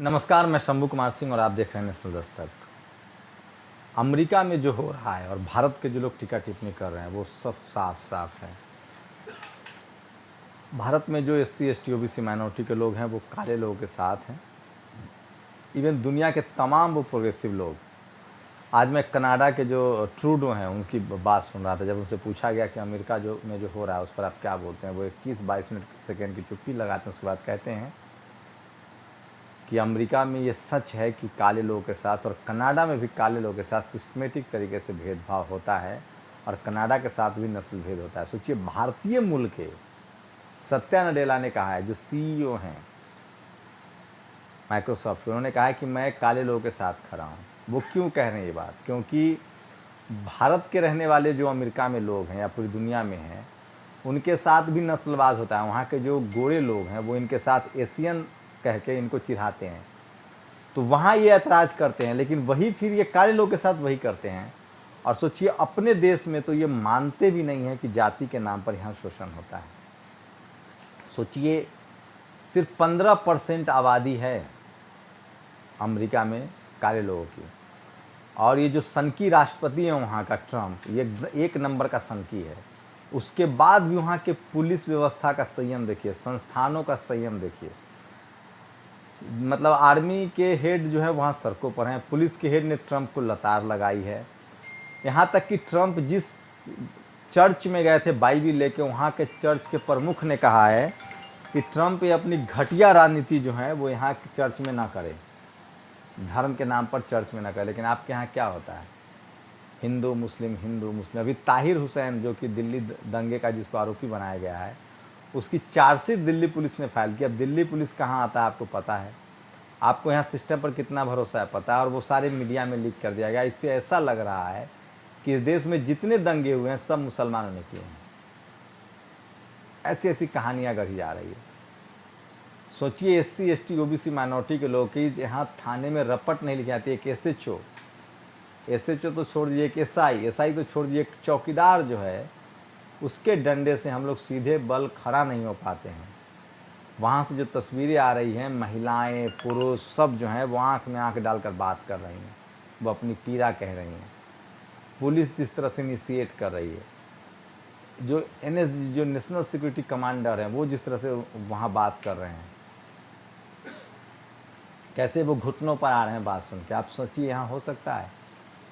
नमस्कार, मैं शंभू कुमार सिंह और आप देख रहे हैं नेशनल दस्तक। अमेरिका में जो हो रहा है और भारत के जो लोग टीका टिप्पणी कर रहे हैं वो सब साफ साफ है। भारत में जो एससी एसटी ओबीसी माइनॉरिटी के लोग हैं वो काले लोगों के साथ हैं। इवन दुनिया के तमाम वो प्रोग्रेसिव लोग। आज मैं कनाडा के जो ट्रूडो हैं उनकी बात सुन रहा था। जब उनसे पूछा गया कि अमेरिका जो हो रहा है उस पर आप क्या बोलते हैं, वो 21-22 मिनट सेकेंड की चुप्पी लगाते हैं। उसके बाद कहते हैं कि अमेरिका में ये सच है कि काले लोगों के साथ और कनाडा में भी काले लोगों के साथ सिस्टमेटिक तरीके से भेदभाव होता है और कनाडा के साथ भी नस्ल भेद होता है। सोचिए, भारतीय मूल के सत्या नडेला ने कहा है, जो सीईओ हैं माइक्रोसॉफ्ट, उन्होंने कहा है कि मैं काले लोगों के साथ खड़ा हूँ। वो क्यों कह रहे हैं ये बात? क्योंकि भारत के रहने वाले जो अमेरिका में लोग हैं या पूरी दुनिया में हैं, उनके साथ भी नस्लवाद होता है। वहाँ के जो गोरे लोग हैं वो इनके साथ एशियन कह के इनको चिढ़ाते हैं, तो वहाँ ये ऐतराज़ करते हैं, लेकिन वही फिर ये काले लोग के साथ वही करते हैं। और सोचिए, अपने देश में तो ये मानते भी नहीं हैं कि जाति के नाम पर यहाँ शोषण होता है। सोचिए, सिर्फ 15% आबादी है अमेरिका में काले लोगों की, और ये जो सनकी राष्ट्रपति है वहाँ का ट्रम्प, ये एक नंबर का सनकी है। उसके बाद भी वहाँ के पुलिस व्यवस्था का संयम देखिए, संस्थानों का संयम देखिए। मतलब आर्मी के हेड जो है वहाँ सड़कों पर हैं, पुलिस के हेड ने ट्रम्प को लतार लगाई है। यहाँ तक कि ट्रम्प जिस चर्च में गए थे बाइबिल लेके, वहाँ के चर्च के प्रमुख ने कहा है कि ट्रम्प ये अपनी घटिया राजनीति जो है वो यहाँ के चर्च में ना करे, धर्म के नाम पर चर्च में ना करे। लेकिन आपके यहाँ क्या होता है? हिंदू मुस्लिम हिंदू मुस्लिम। अभी ताहिर हुसैन जो कि दिल्ली दंगे का जिसको आरोपी बनाया गया है, उसकी चार्जशीट दिल्ली पुलिस ने फाइल की। अब दिल्ली पुलिस कहाँ आता है आपको पता है? आपको यहाँ सिस्टम पर कितना भरोसा है पता है, और वो सारे मीडिया में लीक कर दिया गया। इससे ऐसा लग रहा है कि इस देश में जितने दंगे हुए हैं सब मुसलमानों ने किए हैं। ऐसी ऐसी कहानियाँ गढ़ी जा रही है। सोचिए, एससी एसटी ओबीसी माइनॉरिटी के लोग की यहाँ थाने में रपट नहीं लिखी जाती। एक एसएचओ तो छोड़ दीजिए, एक एसआई तो छोड़ दीजिए, एक चौकीदार जो है उसके डंडे से हम लोग सीधे बल खड़ा नहीं हो पाते हैं। वहाँ से जो तस्वीरें आ रही हैं, महिलाएं पुरुष सब जो हैं वो आँख में आँख डालकर बात कर रही हैं, वो अपनी पीड़ा कह रही हैं। पुलिस जिस तरह से इनिशिएट कर रही है, जो नेशनल सिक्योरिटी कमांडर हैं वो जिस तरह से वहाँ बात कर रहे हैं, कैसे वो घुटनों पर आ रहे हैं बात सुन के। आप सोचिए, यहाँ हो सकता है?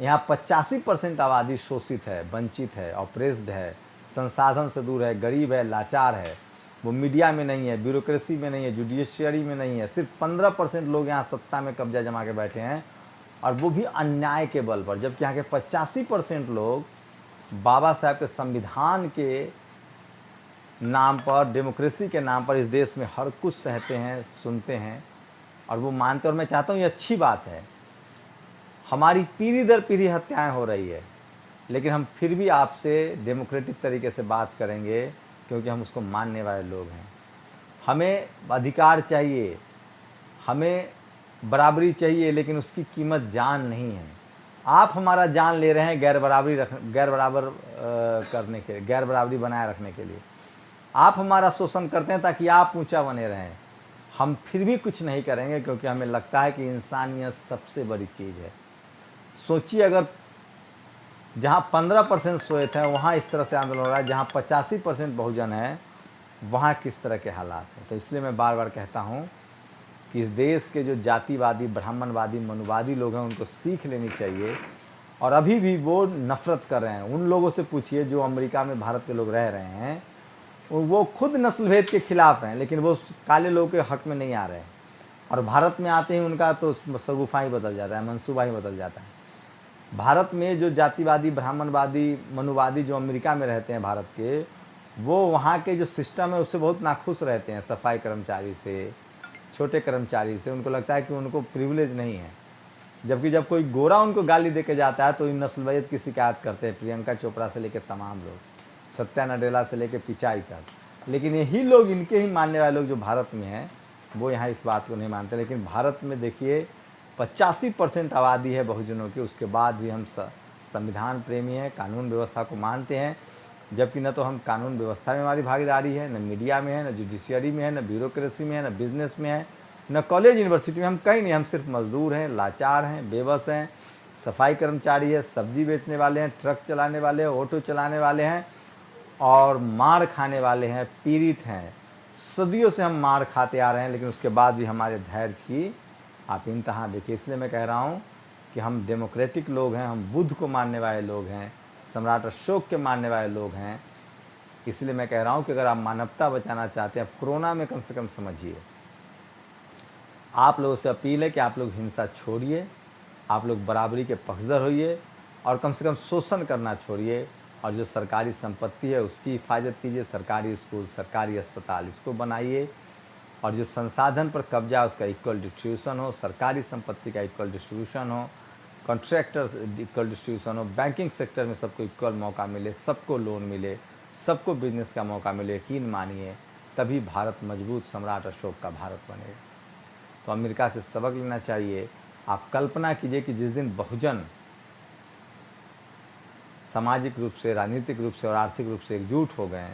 यहाँ 85% आबादी शोषित है, वंचित है, ऑप्रेस्ड है, संसाधन से दूर है, गरीब है, लाचार है। वो मीडिया में नहीं है, ब्यूरोक्रेसी में नहीं है, जुडिशियरी में नहीं है। सिर्फ 15% लोग यहाँ सत्ता में कब्जा जमा के बैठे हैं, और वो भी अन्याय के बल पर। जबकि यहाँ के 85% लोग बाबा साहब के संविधान के नाम पर, डेमोक्रेसी के नाम पर इस देश में हर कुछ सहते हैं, सुनते हैं और वो मानते हैं। और मैं चाहता हूँ ये अच्छी बात है। हमारी पीढ़ी दर पीढ़ी हत्याएं हो रही है, लेकिन हम फिर भी आपसे डेमोक्रेटिक तरीके से बात करेंगे, क्योंकि हम उसको मानने वाले लोग हैं। हमें अधिकार चाहिए, हमें बराबरी चाहिए, लेकिन उसकी कीमत जान नहीं है। आप हमारा जान ले रहे हैं गैर बराबरी बनाए रखने के लिए। आप हमारा शोषण करते हैं ताकि आप ऊंचा बने रहें। हम फिर भी कुछ नहीं करेंगे, क्योंकि हमें लगता है कि इंसानियत सबसे बड़ी चीज़ है। सोचिए, अगर जहाँ 15% श्वेत हैं वहाँ इस तरह से आंदोलन हो रहा है, जहाँ 85% बहुजन है वहाँ किस तरह के हालात हैं। तो इसलिए मैं बार बार कहता हूँ कि इस देश के जो जातिवादी, ब्राह्मणवादी, मनुवादी लोग हैं उनको सीख लेनी चाहिए। और अभी भी वो नफ़रत कर रहे हैं। उन लोगों से पूछिए जो अमेरिका में भारत के लोग रह रहे हैं, वो खुद नस्लभेद के खिलाफ हैं, लेकिन वो काले लोगों के हक में नहीं आ रहे हैं। और भारत में आते ही उनका तो शगुफा ही बदल जाता है, मंसूबा ही बदल जाता है। भारत में जो जातिवादी, ब्राह्मणवादी, मनुवादी जो अमेरिका में रहते हैं भारत के, वो वहाँ के जो सिस्टम है उससे बहुत नाखुश रहते हैं। सफाई कर्मचारी से, छोटे कर्मचारी से उनको लगता है कि उनको प्रिविलेज नहीं है। जबकि जब कोई गोरा उनको गाली दे के जाता है तो इन नस्लवाद की शिकायत करते हैं, प्रियंका चोपड़ा से लेकर तमाम लोग, सत्या नडेला से लेकर पिचाई तक। लेकिन यही लोग, इनके ही मानने वाले लोग जो भारत में हैं, वो यहाँ इस बात को नहीं मानते। लेकिन भारत में देखिए 85% आबादी है बहुजनों की, उसके बाद भी हम संविधान प्रेमी हैं, कानून व्यवस्था को मानते हैं। जबकि न तो हम कानून व्यवस्था में हमारी भागीदारी है, न मीडिया में है, न जुडिशियरी में है, न ब्यूरोक्रेसी में है, न बिजनेस में है। न कॉलेज यूनिवर्सिटी में, हम कहीं नहीं, हम सिर्फ मजदूर हैं, लाचार हैं, बेबस हैं, सफाई कर्मचारी है, सब्जी बेचने वाले हैं, ट्रक चलाने वाले हैं, ऑटो चलाने वाले हैं और मार खाने वाले हैं, पीड़ित हैं। सदियों से हम मार खाते आ रहे हैं, लेकिन उसके बाद भी हमारे धैर्य की आप इंतहा देखिए। इसलिए मैं कह रहा हूँ कि हम डेमोक्रेटिक लोग हैं, हम बुद्ध को मानने वाले लोग हैं, सम्राट अशोक के मानने वाले लोग हैं। इसलिए मैं कह रहा हूँ कि अगर आप मानवता बचाना चाहते हैं, आप कोरोना में कम से कम समझिए। आप लोगों से अपील है कि आप लोग हिंसा छोड़िए, आप लोग बराबरी के पक्षधर होइए और कम से कम शोषण करना छोड़िए और जो सरकारी संपत्ति है उसकी हिफाजत कीजिए। सरकारी स्कूल, सरकारी अस्पताल, इसको बनाइए और जो संसाधन पर कब्जा है उसका इक्वल डिस्ट्रीब्यूशन हो, सरकारी संपत्ति का इक्वल डिस्ट्रीब्यूशन हो, कॉन्ट्रैक्टर इक्वल डिस्ट्रीब्यूशन हो, बैंकिंग सेक्टर में सबको इक्वल मौका मिले, सबको लोन मिले, सबको बिजनेस का मौका मिले। यकीन मानिए तभी भारत मजबूत सम्राट अशोक का भारत बनेगा। तो अमेरिका से सबक लेना चाहिए। आप कल्पना कीजिए कि जिस दिन बहुजन सामाजिक रूप से, राजनीतिक रूप से और आर्थिक रूप से एकजुट हो गए,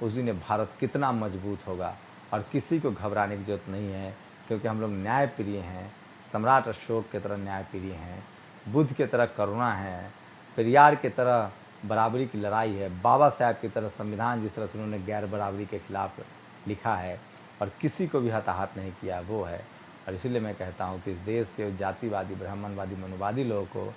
उस दिन भारत कितना मजबूत होगा। और किसी को घबराने की जरूरत नहीं है, क्योंकि हम लोग न्यायप्रिय हैं, सम्राट अशोक की तरह न्यायप्रिय हैं, बुद्ध की तरह करुणा है, पेरियार की तरह बराबरी की लड़ाई है, बाबा साहब की तरह संविधान जिस तरह से उन्होंने गैर बराबरी के खिलाफ लिखा है और किसी को भी हताहत नहीं किया, वो है। और इसलिए मैं कहता हूँ कि इस देश के जातिवादी, ब्राह्मणवादी, मनुवादी लोगों को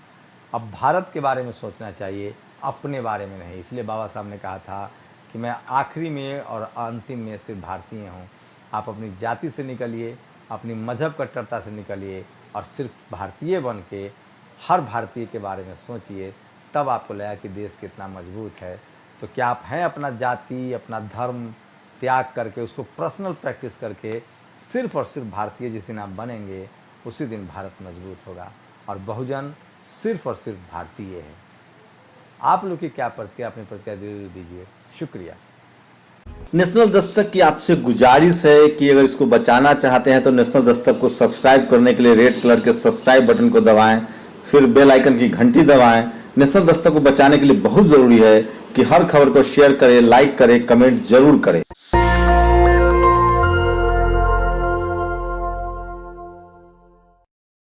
अब भारत के बारे में सोचना चाहिए, अपने बारे में नहीं। इसलिए बाबा साहब ने कहा था कि मैं आखिरी में और अंतिम में सिर्फ भारतीय हूँ। आप अपनी जाति से निकलिए, अपनी मजहब कट्टरता से निकलिए और सिर्फ भारतीय बन के हर भारतीय के बारे में सोचिए, तब आपको लगेगा कि देश कितना मजबूत है। तो क्या आप हैं अपना जाति, अपना धर्म त्याग करके, उसको पर्सनल प्रैक्टिस करके सिर्फ और सिर्फ भारतीय जिस दिन आप बनेंगे, उसी दिन भारत मजबूत होगा और बहुजन सिर्फ और सिर्फ भारतीय है। आप लोग की क्या प्रतिक्रिया, अपनी प्रतिक्रिया जरूर दीजिए। शुक्रिया। नेशनल दस्तक की आपसे गुजारिश है कि अगर इसको बचाना चाहते हैं तो नेशनल दस्तक को सब्सक्राइब करने के लिए रेड कलर के सब्सक्राइब बटन को दबाएं, फिर बेल आइकन की घंटी दबाएं। नेशनल दस्तक को बचाने के लिए बहुत जरूरी है कि हर खबर को शेयर करें, लाइक करें, कमेंट जरूर करें।